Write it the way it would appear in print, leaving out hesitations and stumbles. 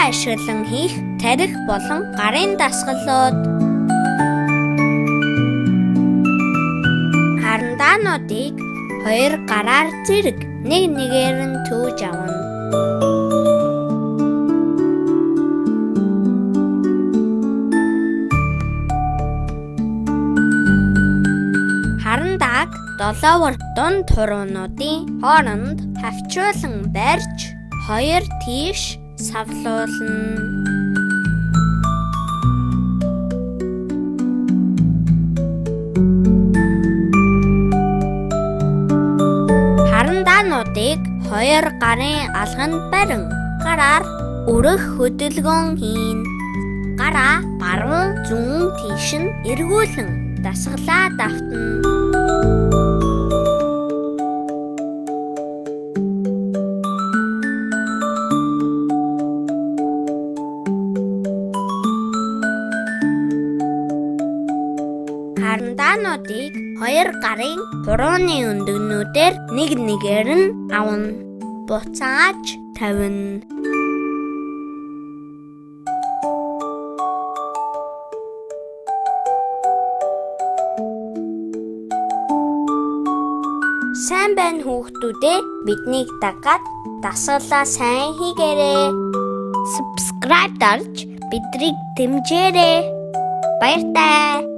ашиглан хийх тарих болон гарын дасгалууд. Харандаануудыг 2 гараар зэрэг нэг нэгээр нь төөж авна. Харандааг 7 дунд хуруунуудын хооронд хавчуулан барьж 2 тийш савлуулна. Харандаануудыг 2 гарын алганд барин гараар өрөх хөдөлгөөн хийн. Гараа баруун зүүн тийш нь эргүүлэн дасгалаад автна. Харандаануудыг 2 гарын хурууны өндөгнүүдээр нэг нэгээр нь авна. Буцааж тавина. Сайн байна хүүхдүүдээ, биднийг дагаад дасгалаа сайн хийгээрэй. Subscribe дарж бидрийг дэмжээрэй. Баяртай.